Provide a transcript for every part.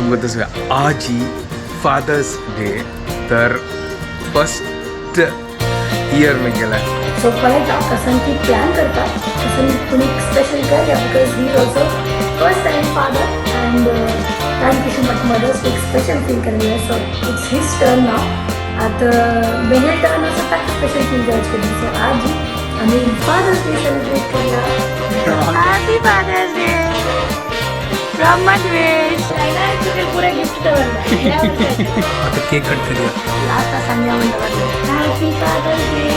तुमकां तसं आज ही फादर्स डे तर फर्स्ट इयर में गेला सो पळयता कसन ती प्लॅन करता कसन कुणी स्पेशल करया because he also first time father and thank you so much mothers एक स्पेशल फील करेंगे so it's his turn now आता बेहतर टर्न असं काय स्पेशल फील करायचं सो आज आम्ही फादर्स डे सेलिब्रेट करूया happy fathers Day from Madhvesh तुझे पुरे गिफ्ट ठेवलं आता केक कट करूया लास्ट सांगा म्हणतो happy fathers Day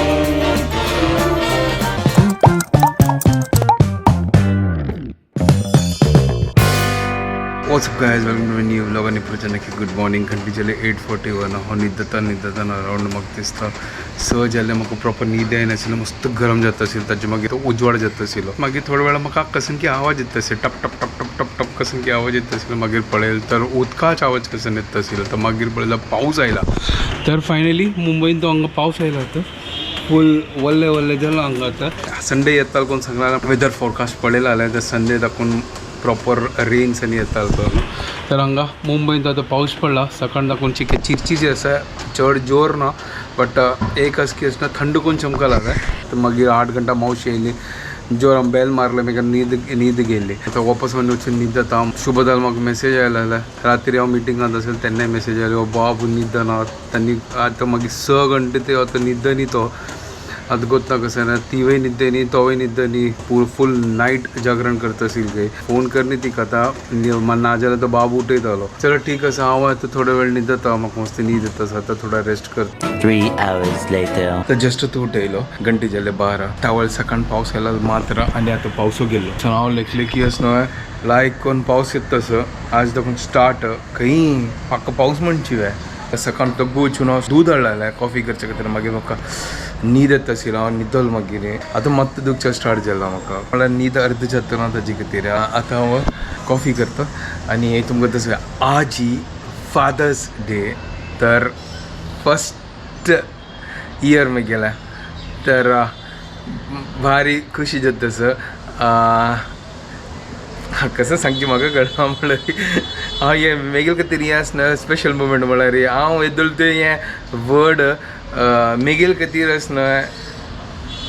What's up guys, welcome to a new vlog आणि प्रचंड गुड मॉर्निंग घंटी चले 8:41 हो निद्दता अराउंड मग दिसता स जाल्यार म्हाका प्रॉपर न्हीद येनाशिल्लें मस्त गरम जाता आशिल्लें ताजे मागीर तो उजवाड जाता आशिल्लो मागीर थोड्या वेळा म्हाका कसन की आवाज येता आशिल्लो टप टप टप टप टप टप कसन की आवाज येता आशिल्लो मागीर पळयलें तर उदकाच आवाज कसन येता आशिल्लो तर मागीर पळयल्यार पावस आयला तर फायनली मुंबईन तो हांगा पावस आयला तर फूल वल्ले वल्ले जालां हांगा आतां संडे येतालो कोण सांगला वेदर फोरकास्ट पळयला जाल्यार तर संडे दाखोवन प्रॉपर रेन्स आनी येतालो तर हांगा मुंबईत आतां पावस पडला सकाळ दाखोवन चिके चिरचिरी आसा चड जोर ना बट एक असकी आसना थंड कोण चमका लागला तर मागीर 8 घंटा मावशी येयली जोर बेल मारले मागीर न्हीद गेली आतां वापस वचून न्हीद जाता शुभदाल म्हाका मेसेज आयला रात्री हांव मिटिंगांत आसलें तेन्नाय मेसेज आयली बाबू न्हीद ना तांणी आतां मागीर 6 घंटे ते आतां न्हीद न्ही तो आतां गोत्ता कशें ना तिवूय न्हिदे न्ही तोवूय न्हिदे न्ही फूल नायट जागरण करता आशिल्ली खंय फोन कर न्ही तिका आतां ना जाल्यार तो बाबू उठयतालो चलो ठीक आसा हांव आतां थोडे वेळ न्हिदता म्हाका मस्त न्हीद येता आतां थोडा रेस्ट करता 3 hours later तर जस्ट तूं उठयलो घंटी जाले 12 टावल सकाळ पावस आयला मात्र आनी आतां पावसो गेलो सो हांव लेखलेकी आसनो लायक कोण पावस येता तसो आज दाखोवन स्टार्ट खंय म्हाका पावस म्हणची वे सकाळ तो गोचून हांव दूद हाडलें कॉफी करचे खातीर मागीर म्हाका न्हीद येता आशिल्लो हांव न्हिदलो मागीर आतां मात्तो दुखचें स्टार्ट जालां म्हाका म्हळ्यार न्हीद अर्द जातना ताजे खातीर आतां हांव कॉफी करता आनी हे तुमकां तसं आज ही फादर्स डे तर फर्स्ट इयर में गेला तर भारी खुशी जाता तसं कसं सांगची म्हाका कळना म्हळ्यार हांव हे मेगेल खातीर हें आसना स्पेशल मुमेंट म्हळ्यार हांव येदोळ तें हें वर्ड मेगेल खातीर आसना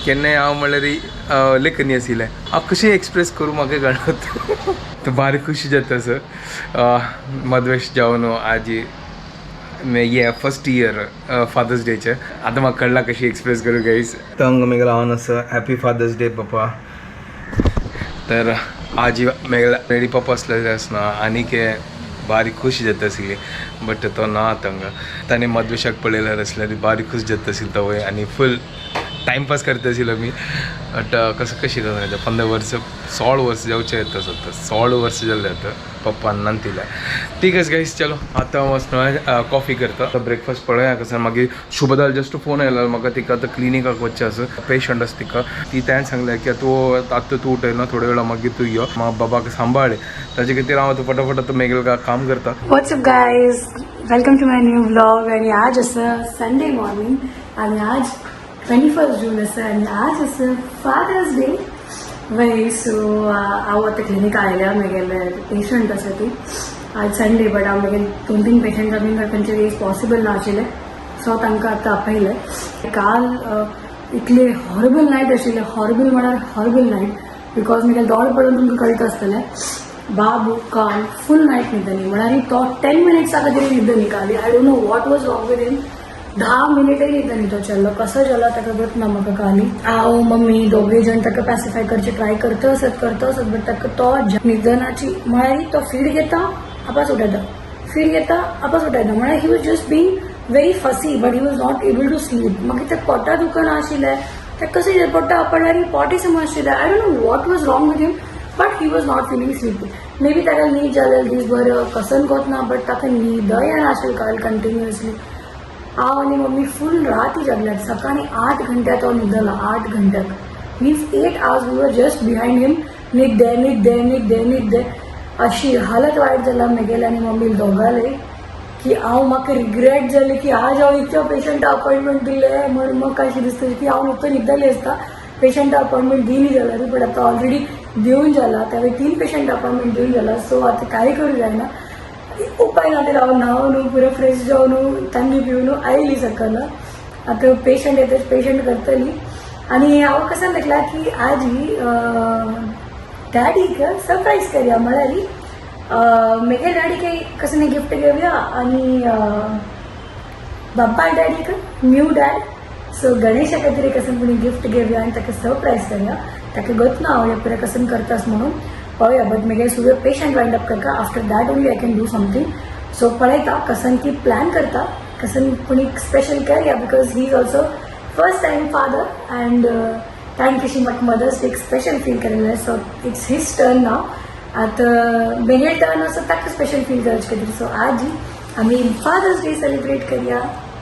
केन्नाय हांव म्हळ्यार लेखनी आशिल्लें हांव कशें एक्सप्रेस करूं म्हाका कळना तर भारी खुशी जाता सर मदवेश जावन आज ये फर्स्ट इयर फादर्स डेचे आतां म्हाका कळना कशी एक्सप्रेस करूं गायज तर हांगा मेगेल हांव आसा हॅपी फादर्स डे पप्पा तर आज मेगेला रेडी पप्पा आसलेले आसना आनीक भारी खुशी जाता आशिल्ली बट तो ना हांगा ताणें मदवेशाक पळयल्यार आसल्यार भारी खुशी जाता आशिल्ली तो आनी फूल टायमपास करता आशिल्लो आमी बट कशी जाता 15 वर्स 16 वर्स जावचे येता सद्दां 16 वर्स जाल्ले आतां पप्पान नान दिल्या ठीक आसा गायज चलो आतां हांव वचना कॉफी करता ब्रेकफास्ट पळया कसं मागीर शुभदाल जस्ट फोन आयला म्हाका तिका आतां क्लिनिकाक वचचें आसा पेशंट आसा तिका ती ताणें सांगलें की आतां तूं उठयना थोड्या वेळा मागीर तूं यो बाबाक सांबाळ ताजे खातीर हांव आतां फटाफट आतां मेगेल काम करता What's up guys? Welcome to my new vlog आणि आज असं संडे मॉर्निंग आणि आज 21 जून असं आणि आज असं फादर्स डे वय सो हांव आतां क्लिनीक आयल्या म्हगेले पेशंट आसा ती आज संडे बट हांव म्हगेले 2-3 पेशंटां बीन खंयचे डेज पॉसिबल नाशिल्ले सो तांकां आतां आपयलें काल इतले हॉरिबल नायट आशिल्ले हॉरिबल म्हळ्यार हॉरिबल नायट बिकॉज म्हगेले दोळ पडून तुमकां कळटा आसतलें बाबू काल फूल नायट न्हिदनी म्हळ्यार तो 10 मिनिट्सा खातीर न्हिदनी काली I don't know what was wrong with him 10 मिनिटूय न्हिदनी तो चल्लो कसो चलो ताका गत ना म्हाका काली हांव मम्मी दोगूय जाण ताका पॅसिफाय करचे ट्राय करता आसत बट ताका तो न्हिदनाची म्हळ्यार तो फीड घेता आपास उठयता फीड घेता आपास उठयता म्हळ्यार he was just being very fussy but he was not able to sleep मागीर ते पोटा दुखना आशिल्लें ताका कशें पोटा आपणारी पोटी समजशिल्लें I don't know what was wrong with him but he was not feeling sleepy maybe ताका न्हीद जालें दीस बरें कसन कोत ना बट ताका न्हीदय येनाशिल्ली काल कंटिन्युअसली हांव आनी मम्मी फूल राती जागल्यात सकाळी 8 घंट्याक तो न्हिदला 8 घंट्याक means 8 hours we were just behind him न्हिदे अशी हालत वायट जाला म्हगेले आनी मम्मी दोगांले की म्हाका रिग्रेट जालें की आज हांव इतक्या पेशंटा अपॉयंटमेंट दिलें म्हणून म्हाका अशें दिसता की हांव नुसतं न्हिदलें आसता पेशंटा अपॉयंटमेंट दिली जाल्यार बट आतां ऑलरेडी दिवन जाला त्यावेळी 3 पेशंट अपॉयंटमेंट दिवन जाला सो आतां काय करूं जायना उपाय ना राव न्हावून पुरो फ्रेश जावन थंडी पिवन आयली सकल आता पेशंट येते पेशंट करतली आणि हांव कसं लागला की आज ही डॅडीक सरप्राईज करूया म्हळ्यारी मेगे डॅडीक कसं नाही गिफ्ट घेऊया आणि बाप्पा डॅडीक न्यू डॅड सो गणेशा खातीर कसं कोणी गिफ्ट घेऊया आणि ताका सरप्राईज करूया ताका गत ना हांव पुरे कसं करतास म्हणून पळया बट मेगे सगळे पेशंट वाइंड अप करता after that only I can do something so पळयता कसं ती प्लॅन करता कसं कोणी स्पेशल करूया because he is also first time father and ताणें कशी म्हाका मदर्स डे स्पेशल फील केलेलें सो इट्स हीज टर्न नाव आतां मेगे टर्न असो ताका स्पेशल फील करचे खातीर सो आज आमी फादर्स डे सेलिब्रेट करूया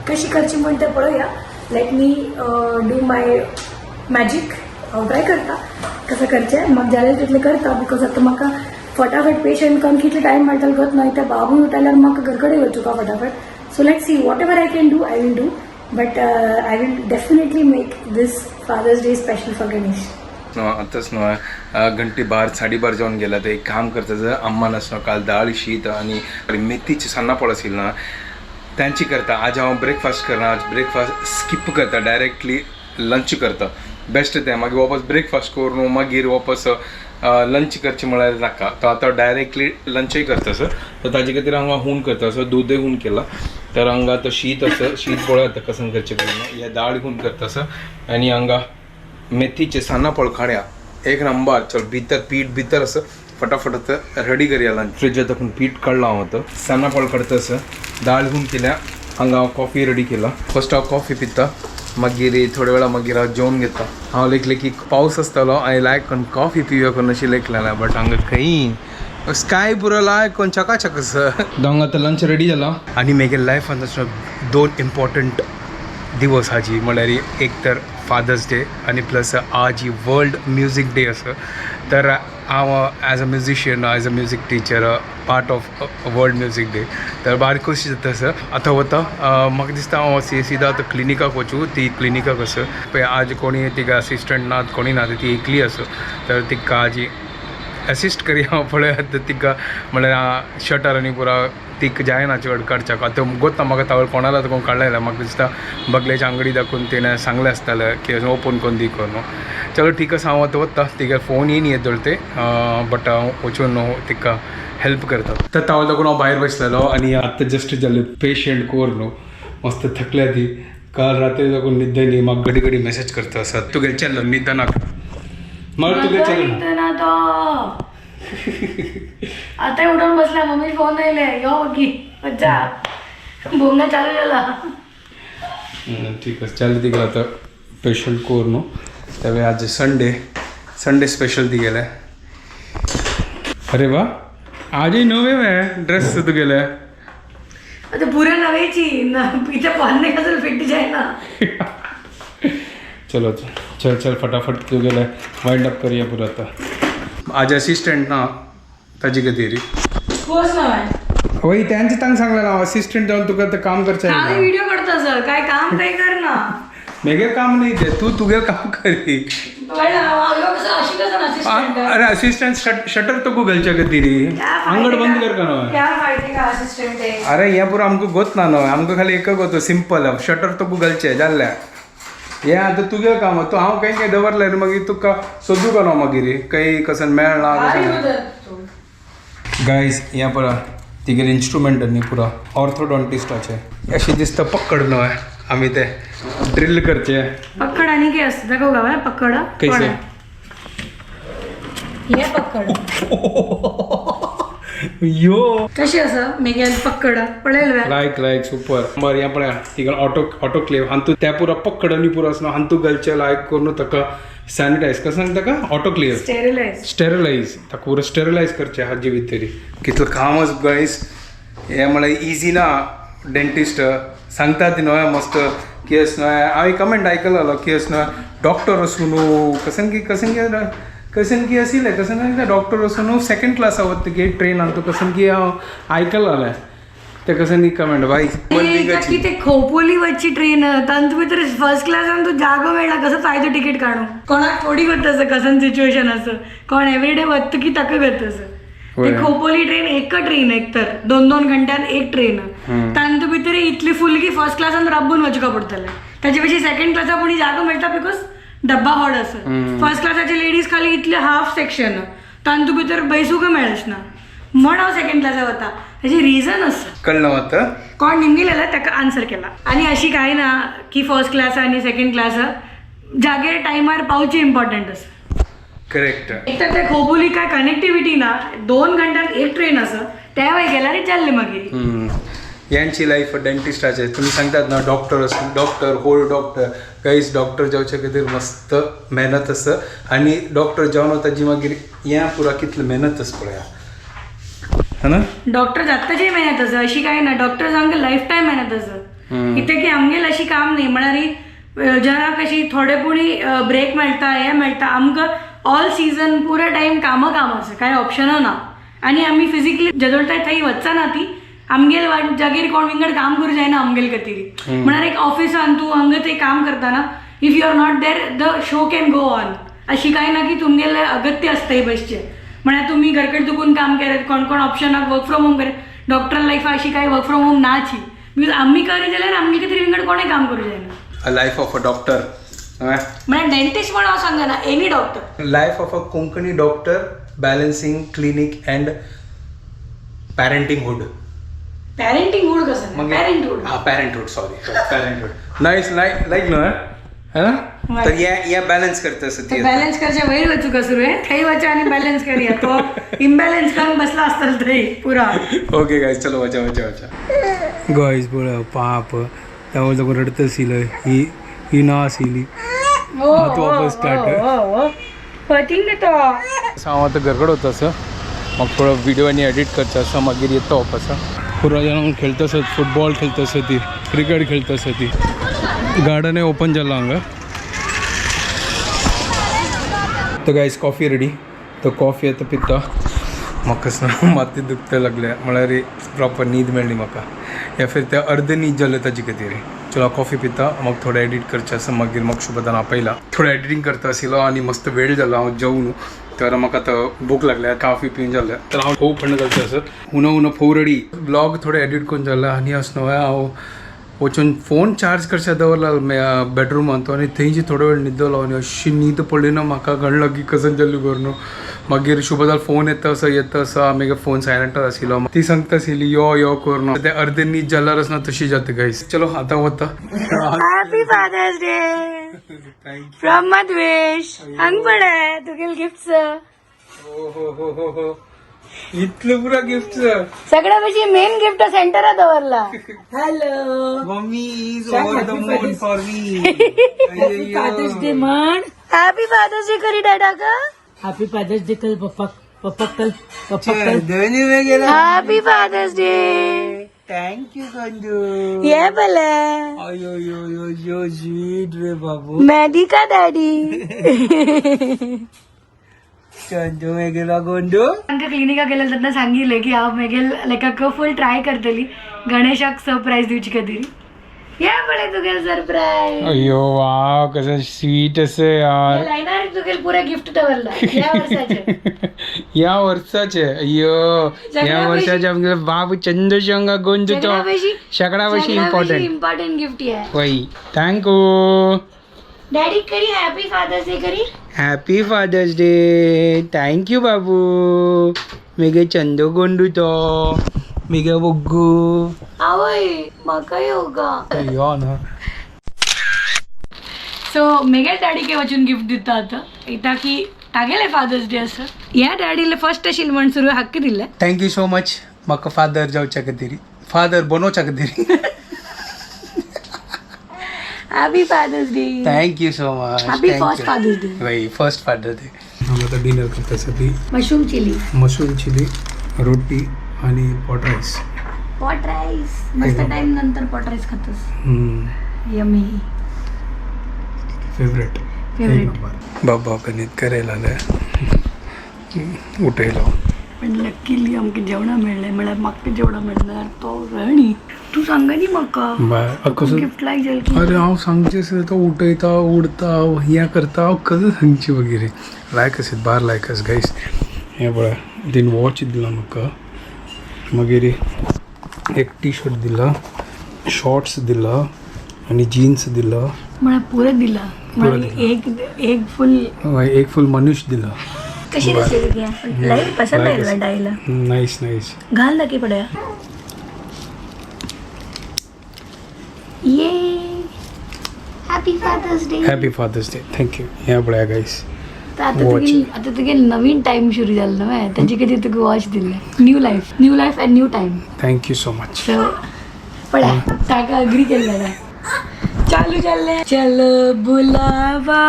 कशी करची म्हण तें पळोवया let me do my magic हांव ट्राय करता कसं करचें म्हाका जालें तितलें करता बिकॉज आतां म्हाका फटाफट पेशंट करून कितले टायम मेळटलो गत ना त्या बाबूय उठयल्यार म्हाका घरा कडेन वचूंका फटाफट so let see whatever I can do I will do but I will definitely make this Father's Day special for Ganesh आताच न्हू घंटी 12:30 जावन गेला तर एक काम करता जर अम्मा नसनो काल दाळ शीत आणि मेथीची सन्नापळ आशिल ना त्यांची करता आज हांव ब्रेकफास्ट करना आज ब्रेकफास्ट स्किप करता डायरेक्टली लंच करता बेस्ट तें मागीर वापस ब्रेकफास्ट करून मागीर वापस लंच करचें म्हळ्यार नाका तो आतां डायरेक्टली लंचय करता सर तर ताजे खातीर हांगा हून करता सर दूदय हून केला तर हांगा आतां शीत आसा शीत पळय आतां कसं करचें पडना हे दाळ हून करता सर आनी हांगा मेथीचे सन्नापळ खाड्या एक नंबर चल भितर पीठ भितर असं फटाफट रेडी करूया लंच फ्रिजात आपण पीठ काढला होतं सन्नापळ काढता असं दाळ घेऊन केल्या हांगा हांव कॉफी रेडी केला फर्स्ट हांव कॉफी पिता मागीर थोड्या वेळा मागीर हांव जेवण घेता हांव लेखले की पावस आसतालो आय लायक करून कॉफी पिवया करून अशी लेखलें बट हांगा खंय स्काय पुरो लायक करून चकाचक असं हांगा आतां लंच रेडी जाला आनी म्हगे लायफान दोन इम्पॉर्टंट दिवस हाजी म्हळ्यार एक तर फादर्स डे आणि प्लस आज ही वर्ल्ड म्युझिक डे असं तर हांव as a musician as a music teacher part of world music day तर बारीक कशी जाता सर आतां वता म्हाका दिसता हांव सीदा आतां क्लिनिकाक वचूं ती क्लिनिकाक असं पळय आज कोणी तिका असिस्टंट नात कोणी ना ती एकली असं तर तिका आजी असिस्ट करी हांव पळय तिका म्हळ्यार शटर आनी पुरा तीक जायना चड काडच्याक आतां गोत्ता म्हाका तावळ कोणाला कोण काडलें म्हाका दिसता बगलेच्या आंगडी दाखोवन तेणें सांगलें आसतालें की ओपन करून दी करून चलो ठीक आसा हांव आतां वता तिका फोन येयन येतलो ते बट हांव वचून तिका हेल्प करता तर तावळ लागून हांव भायर बसलेलो आनी आतां जस्ट जालें पेशंट कोर न्हू मस्त थकल्या ती काल रात्री लागून न्हिद न्ही म्हाका घडी घडी मेसेज करता आसा तुगे चल्लो न्हिदनाक म्हाका तुगे चल्लो आता उठून बसला मम्मी फोन आयले यो की मज्जा बोलणं चालू झाला ठीक आहे चल ती गेला आता पेशंट कोर न्हू त्यावेळी आज संडे स्पेशल ती गेले अरे वा आजही नवे वे ड्रेस तू गेले आता पुरा नवेची इथे पहनने का जर फिट जाए ना चलो चल चल फटाफट तू गेले वाइंड अप करूया पुरा आता आज असिस्टंट ना ताजी खातीर कोर्स नाव वय त्यांचे तांग सांगलें ना असिस्टंट जावन तुका आतां काम करचें हांव व्हिडिओ करता सर काय काम काही कर ना मेगे काम नाही ते तू तुगे काम करी अरे असिस्टंट शटर तो घालच्या खातीर आंगड बंद कर का अरे हे पुरो आमकां गोत ना न्हय आमकां खाली एक गोतो सिंपल शटर तो घालचें जाल्लें हे आतां तुगे काम तो हांव खंय दवरलें मागीर तुका सोदू का न्हू मागीर खंय कसन मेळना गायज हें पळय तिगेले इंस्ट्रुमेंट न्ही पुरो ऑर्थोडॉन्टिस्टाचे अशें दिसता पक्कड न्हय आमी ते ड्रिल करचे पक्कड आनी कितें आसता दाखव गावा पक्कड कैसे हे पक्कड यो कशी आसा मेगेल पक्कड पळयलें लायक सुपर बरें हें पळय तिगेलो ऑटोक्लेव हातू त्या पुरो पक्कड आनी पुरो आसना हातू घालचे लायक करून ताका सॅनिटायज कसं सांगता का ऑटोक्लेव स्टेरिलायज ताका पुरो स्टेरिलायज करचे हाजे भितर कितलो कामच गायस हे म्हळ्यार इजी ना डेंटिस्ट सांगता ती न्हय मस्त केस न्हय हांवें कमेंट आयकलेलो केस न्हय डॉक्टर असून कसन की आशिल्लें कसन डॉक्टर असून सेकंड क्लास आवत तुगे ट्रेनान तो कसन की हांव आयकलां ते कसन की कमेंट भाई ते खोपोली वचची ट्रेन तांतू भितर फर्स्ट क्लासान तू जागो मेळना कसं फायदो तिकीट काडूं कोणाक थोडी करता कसन सिच्युएशन असं कोण एवरीडे वता की ताका करता होय. ते खोपोली ट्रेन एक ट्रेन एक तर 2-2 घंट्यात एक ट्रेन तांतू भितर इतली फुलगी फर्स्ट क्लासान रब्बून वचका पडटले त्याच्यापेक्षा सेकंड क्लासा पुणी जागा मेळटा बिकॉज डब्बा हॉड असं फर्स्ट क्लासाचे लेडीज खाली इतले हाफ सेक्शन तांतू भितर बैसूक मेळच ना म्हण हांव सेकंड क्लासा वता त्याची रिझन असं कळलं होतं कोण निमगेलेला ताका आन्सर केला आणि अशी काय ना की फर्स्ट क्लास आणि सेकंड क्लास जागेर टायमार पावची इम्पॉर्टंट असं करेक्ट एक तर ते खोपोली काय कनेक्टिव्हिटी ना 2 घंट्यात एक ट्रेन असं त्या वेळी गेल्यार जाल्ले मागीर यांची लाईफ डेंटिस्टाचे तुम्ही सांगतात ना डॉक्टर होल डॉक्टर काहीच डॉक्टर जावचे खातीर मस्त मेहनत असं आणि डॉक्टर जावन वता जी मागीर या पुरा कितली मेहनत आसा पळया है ना डॉक्टर जात्ताची मेहनत असं अशी काय ना डॉक्टर आमगे लाईफ टायम मेहनत असं इथे की आमगेल अशी काम नाही म्हणारी जना कशी थोडे पुणी ब्रेक मेळटा हे मेळटा आमकां ऑल सीझन पुरे टायम काम असं काय ऑप्शन ना आणि आम्ही फिजिकली जदोळटाय थंय वचचा ना ती आमगेल जागीर कोण विंगड काम करू जायना आमगेल खातीर म्हळ्यार एक ऑफिसान तूं हांगा ते काम करताना if you are not there the show can go on अशी काय ना की तुमगेले अगत्य असतंय बसचे म्हळ्यार तुम्ही घरकडे चुकून काम करत कोण कोण ऑप्शनाक वर्क फ्रॉम होम करत डॉक्टर लाईफ अशी काय वर्क फ्रॉम होम नाची बिकॉज आम्ही करी जाल्यार आमगे खातीर विंगड कोणें काम करू जायना लाईफ ऑफ अ डॉक्टर म्हळ्यार डेंटिस्ट म्हण हांव सांगना any doctor life of a Konkani doctor balancing clinic and parentinghood parentinghood कसं parenthood parenthood sorry parenthood nice like no है ना तर या बॅलन्स करता असं ती बॅलन्स करच्या वयर वचू का सुरू आहे थंय वचा आणि बॅलन्स करूया तो इम्बॅलन्स करून बसला असता थंय पुरा ओके गाईज चलो वचा गाईज बोला पाप त्यावर जर रडत असेल ही ना आशिली तू वापस स्टार्ट हांव आतां घरकड वता असं म्हाका थोडो व्हिडिओ आनी एडिट करता असं मागीर येता वापस पुरो जाण खेळटा असत फुटबॉल खेळटा असत ती क्रिकेट खेळटा असत ती गार्डन ओपन जाला हांगा तर गायज कॉफी रेडी तर कॉफी आतां पिता म्हाका माती दुखता लागल्या म्हळ्यार प्रॉपर न्हीद मेळ्ळी म्हाका या फिर ते अर्द न्हीद जालें ताजे खातीर चलो कॉफी पिता म्हाका थोडं एडिट करचें आसा मागीर म्हाका शुभदान आपयला थोडं एडिटींग करता आशिल्लो आनी मस्त वेळ जाला हांव जेवून तर म्हाका आतां भूक लागल्या कॉफी पिवन जाल्या तर हांव खूब थंड घालता आसत उनो फोव रेडी ब्लॉग थोडे एडिट करून जाला आनी आसनो हांव वचून फोन चार्ज करचे दवरला बेडरूमांत आनी थंयची थोडो वेळ न्हिदलो आनी अशी न्हीद पडली ना म्हाका कळना की कसं जाल्ली करून मागीर शुभदान फोन येता असो मागीर फोन सायलंटार आशिल्लो ती सांगता आशिल्ली यो करून ते अर्दे न्हीद जाल्यार आसना तशी जाता गायज चलो आतां वता happy fathers Day from Madhvesh हांग पळय तुगेल गिफ्ट हो इतलं पुरा गिफ्ट सगळ्या पैकी मेन गिफ्ट सेंटरात दवरला hello mummy for me father's day म्हण हॅपी फादर्स डे करी डॅडा का हॅपी फादर्स डे कल पप्पा कल happy fathers day thank you कंजू ये भले अयो स्वीट रे बाबू मॅडी का डॅडी कंजू मेगेला गोंडू आमच्या क्लिनिका गेल्या त्यांना सांगितले की हांव मेगेल लायक फुल ट्राय करतली गणेशाक सरप्राईज दिवची कधी या पळे तुगेल सरप्राईज अयो वाव कसं स्वीट असं यार लायनार तुगेल पुरा गिफ्ट दवरला या वर्षाचे या वर्षाचे अयो या वर्षाचे आमगे बाबू चंद्रशंगा गोंजू तो शेकडा वर्षी इम्पॉर्टंट गिफ्ट आहे वही थँक्यू डॅडी करी हॅपी फादर्स डे करी हॅपी फादर्स डे थँक्यू बाबू मेगे चंदो गोंडू तो मेगे बग्गू आवय म्हाका योगा यो ना सो मेगे डॅडी के वचून गिफ्ट दिता आता इता की तागेले फादर्स डे असं या डॅडीला फर्स्ट आशिल्लें म्हण सुरू हक्क दिले थँक्यू सो मच म्हाका फादर जावच्या खातीर फादर बनवच्या खातीर happy fathers day thank you so much happy first father's day वही फर्स्ट फादर डे हांव आतां डिनर करतासाठी मशरूम चिली मशरूम चिली रोटी आणि पॉट राईस पॉट राईस मस्त टाइम नंतर पॉट राईस खातोस यमी फेवरेट बाबा गणित करायला उठयलो पण लकीली आमके जेवणा मेळ्ळें म्हळ्यार म्हाका जेवणा मेळणार तो राणी तू सांगा न्ही म्हाका कसं गिफ्ट लायक जालें अरे हांव सांगचें आसलें तो उठयता उडता हें करता हांव कसं सांगचें वगैरे लायक आसत बार लायक आस गायस हें पळय तीन वॉच दिला म्हाका मागीर एक टी शर्ट दिला शॉर्ट्स दिला आणि जीन्स दिला मला पुरं दिलं मला एक फुल एक फुल मनुष्य दिला कशी दिसते तुझी लाईव्ह पसंत आहे डायला नाईस नाईस घाल नक्की पड्या ये happy fathers day happy fathers day thank you ह्या पळया गाईस आता तुगे नवीन टाइम सुरू झालं ना त्याची कधी तुका वॉच दिलं new life and new time thank you so much so पड्या काका अग्री केलेला चालू चल बुलावा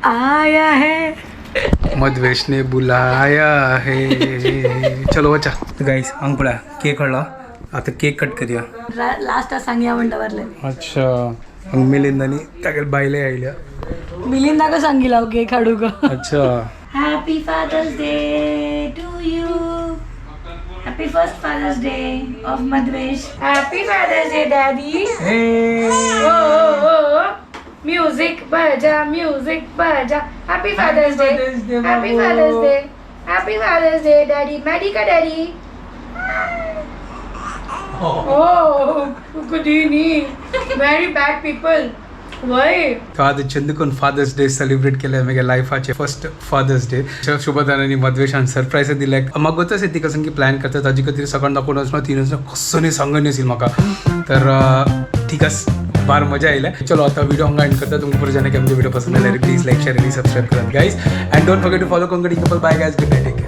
आया है मधवेश ने बुलाया है चलो वचा गाईस हांग पळया केक हाडला आता केक कट करूया लास्ट सांगया म्हणटा वरले अच्छा हांग मिलिंदानी ताका बायले आयल्या मिलिंदा का सांगिला केक हाडू का अच्छा happy fathers day to you happy first father's day of Madhvesh happy fathers day daddy music बजा happy fathers day happy fathers day happy fathers day daddy Maddy का डॅडी व्हेरी बॅड पीपल वय आज चंदकून father's day celebrate केले मगे लायफाचे first father's day शुभदानानी मधवेशान सरप्राईज दिले म्हाका गोतच ती कसं की प्लॅन करता ताजी खातीर सकाळ दाखोवन वचना तीन वचना कसो न्ही सांगून येशील म्हाका तर ठीकच बार मजा आयल्या चलो आता व्हिडिओ हांगा एंड करता तुमकां पुरो जाणां की आमचे व्हिडिओ पसंद आयल्यार प्लीज लाईक शेअर आणि सबस्क्राईब करात guys and don't forget to follow Konkani couple bye guys good night